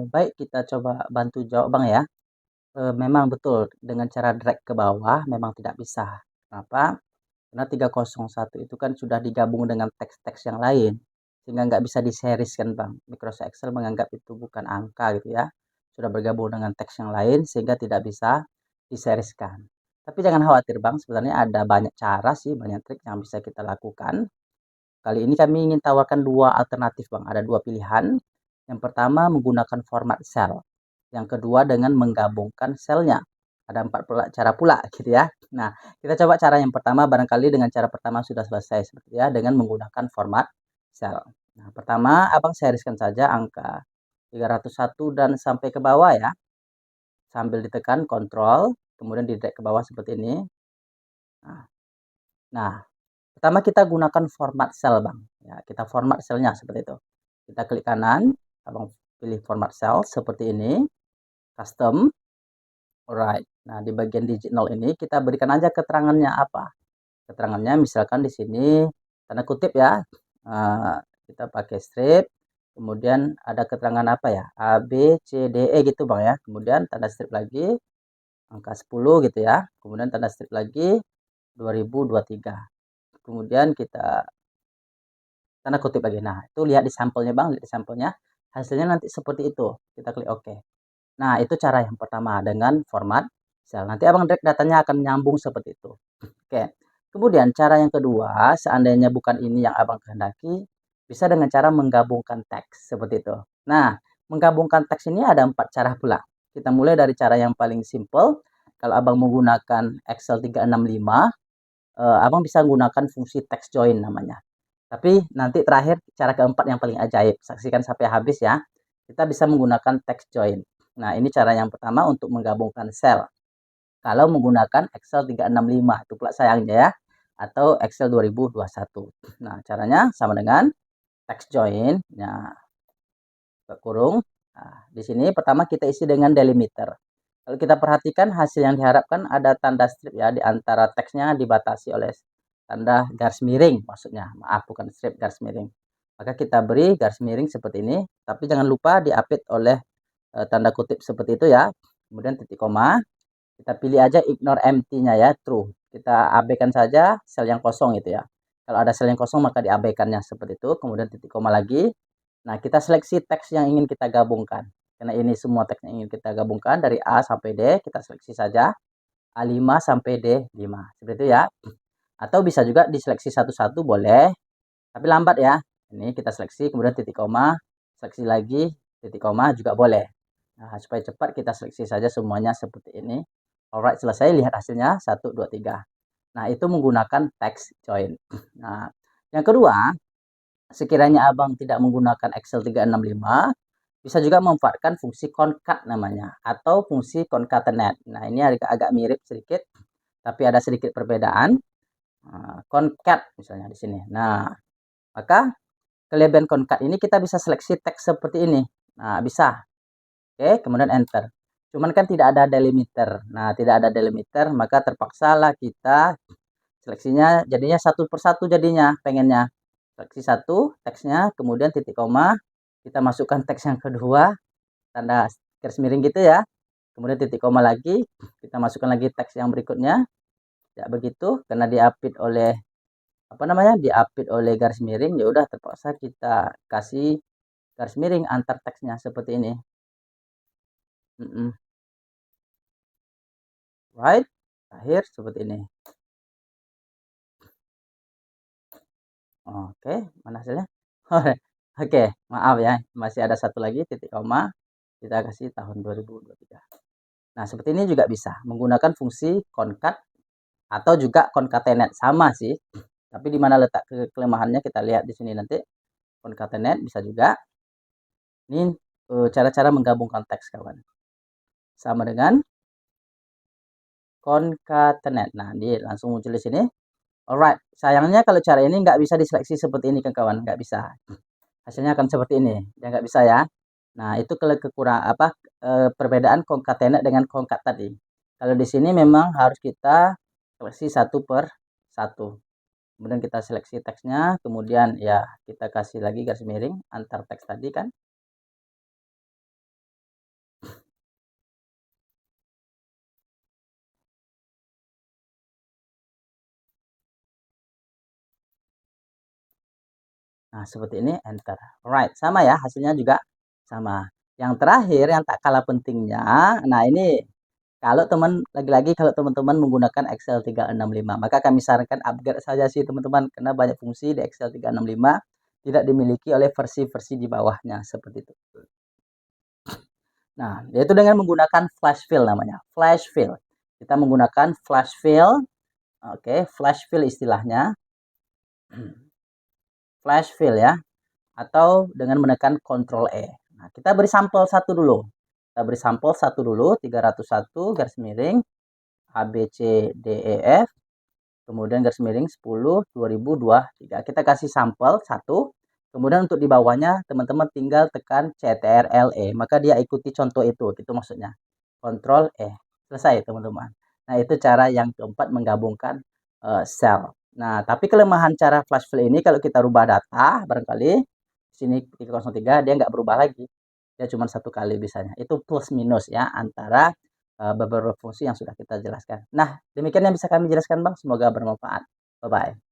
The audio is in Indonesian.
Baik, kita coba bantu jawab Bang ya. Memang betul dengan cara drag ke bawah memang tidak bisa. Kenapa? Karena 301 itu kan sudah digabung dengan teks-teks yang lain, sehingga nggak bisa di-series kan Bang. Microsoft Excel menganggap itu bukan angka gitu ya. Sudah bergabung dengan teks yang lain sehingga tidak bisa di-serieskan. Tapi jangan khawatir Bang, sebenarnya ada banyak cara sih, banyak trik yang bisa kita lakukan. Kali ini kami ingin tawarkan dua alternatif Bang, ada dua pilihan. Yang pertama menggunakan format sel, yang kedua dengan menggabungkan selnya. Ada empat cara pula gitu ya. Nah, kita coba cara yang pertama, barangkali dengan cara pertama sudah selesai seperti ya, dengan menggunakan format sel. Nah, pertama Abang serieskan saja angka 301 dan sampai ke bawah ya, sambil ditekan kontrol, kemudian di drag ke bawah seperti ini. Nah, nah, pertama kita gunakan format sel Bang. Ya, kita format selnya seperti itu. Kita klik kanan, Abang pilih format sel seperti ini, custom. Alright. Nah, di bagian digit 0 ini kita berikan aja keterangannya apa. Keterangannya misalkan di sini tanda kutip ya. Kita pakai strip, kemudian ada keterangan apa ya? A, B, C, D, E gitu Bang ya. Kemudian tanda strip lagi angka 10 gitu ya. Kemudian tanda strip lagi 2023. Kemudian kita tanda kutip lagi. Nah, itu lihat di sampelnya Bang, lihat di sampelnya. Hasilnya nanti seperti itu. Kita klik OK. Nah, itu cara yang pertama dengan format sel. Nanti Abang drag datanya akan nyambung seperti itu. Oke. Kemudian cara yang kedua, seandainya bukan ini yang Abang kehendaki, bisa dengan cara menggabungkan teks seperti itu. Nah, menggabungkan teks ini ada 4 cara pula. Kita mulai dari cara yang paling simple. Kalau Abang menggunakan Excel 365, Abang bisa menggunakan fungsi text join namanya. Tapi nanti terakhir cara keempat yang paling ajaib. Saksikan sampai habis ya. Kita bisa menggunakan text join. Nah, ini cara yang pertama untuk menggabungkan sel. Kalau menggunakan Excel 365, itu pula sayangnya ya. Atau Excel 2021. Nah, caranya sama dengan text join. Nah, kurung. Nah, di sini pertama kita isi dengan delimiter. Kalau kita perhatikan hasil yang diharapkan ada tanda strip ya, di antara teksnya dibatasi oleh tanda garis miring maksudnya. Maaf, bukan strip, garis miring. Maka kita beri garis miring seperti ini, tapi jangan lupa diapit oleh tanda kutip seperti itu ya. Kemudian titik koma, kita pilih aja ignore empty-nya ya, true. Kita abaikan saja sel yang kosong itu ya. Kalau ada sel yang kosong maka diabaikannya seperti itu. Kemudian titik koma lagi. Nah, kita seleksi teks yang ingin kita gabungkan. Karena ini semua teks yang ingin kita gabungkan dari A sampai D, kita seleksi saja A5 sampai D5. Seperti itu ya. Atau bisa juga diseleksi satu-satu boleh, tapi lambat ya. Ini kita seleksi, kemudian titik koma, seleksi lagi, titik koma juga boleh. Nah, supaya cepat kita seleksi saja semuanya seperti ini. Alright, selesai. Lihat hasilnya. 1, 2, 3. Nah, itu menggunakan text join. Nah, yang kedua, sekiranya Abang tidak menggunakan Excel 365, bisa juga memanfaatkan fungsi concat namanya, atau fungsi concatenate. Nah, ini agak mirip sedikit, tapi ada sedikit perbedaan. Concat misalnya di sini. Nah, maka kelebihan concat ini kita bisa seleksi teks seperti ini. Nah, bisa. Oke, kemudian enter. Cuman kan tidak ada delimiter. Nah, tidak ada delimiter, maka terpaksalah kita seleksinya jadinya satu persatu jadinya pengennya. Seleksi satu, teksnya, kemudian titik koma, kita masukkan teks yang kedua, tanda garis miring gitu ya. Kemudian titik koma lagi, kita masukkan lagi teks yang berikutnya. Ya begitu, karena diapit oleh apa namanya? Diapit oleh garis miring, ya udah terpaksa kita kasih garis miring antar teksnya seperti ini. Right? Akhir seperti ini. Oke, mana hasilnya? Oke, maaf ya, masih ada satu lagi titik koma. Kita kasih tahun 2023. Nah, seperti ini juga bisa menggunakan fungsi concat atau juga concatenate, sama sih. Tapi di mana letak kelemahannya kita lihat di sini nanti. Concatenate bisa juga. Ini cara-cara menggabungkan teks kawan. Sama dengan concatenate. Nah, dia langsung muncul di sini. Alright, sayangnya kalau cara ini nggak bisa diseleksi seperti ini kan kawan, nggak bisa. Hasilnya akan seperti ini, ya nggak bisa ya. Nah, itu kalau kekurang apa perbedaan concatenate dengan concat tadi. Kalau di sini memang harus kita seleksi satu per satu. Kemudian kita seleksi teksnya, kemudian ya kita kasih lagi garis miring antar teks tadi kan. seperti ini, enter. Alright, sama ya, hasilnya juga sama. Yang terakhir, yang tak kalah pentingnya, nah ini kalau lagi-lagi kalau teman-teman menggunakan Excel 365, maka kami sarankan upgrade saja sih teman-teman, karena banyak fungsi di Excel 365 tidak dimiliki oleh versi-versi di bawahnya, seperti itu. Nah, yaitu dengan menggunakan flash fill namanya, flash fill. Kita menggunakan flash fill, oke, flash fill istilahnya, flash fill ya, atau dengan menekan Ctrl E. Nah, kita beri sampel satu dulu. Kita beri sampel satu dulu, 301 garis miring A B C D E F, kemudian garis miring 10 2023. Kita kasih sampel satu. Kemudian untuk di bawahnya teman-teman tinggal tekan CTRL-E, maka dia ikuti contoh itu maksudnya. Ctrl E. Selesai teman-teman. Nah, itu cara yang keempat menggabungkan sel. Nah, tapi kelemahan cara flash fill ini kalau kita rubah data barangkali sini 303 dia nggak berubah lagi. Dia cuma satu kali bisanya. Itu plus minus ya antara beberapa fungsi yang sudah kita jelaskan. Nah, demikian yang bisa kami jelaskan Bang. Semoga bermanfaat. Bye-bye.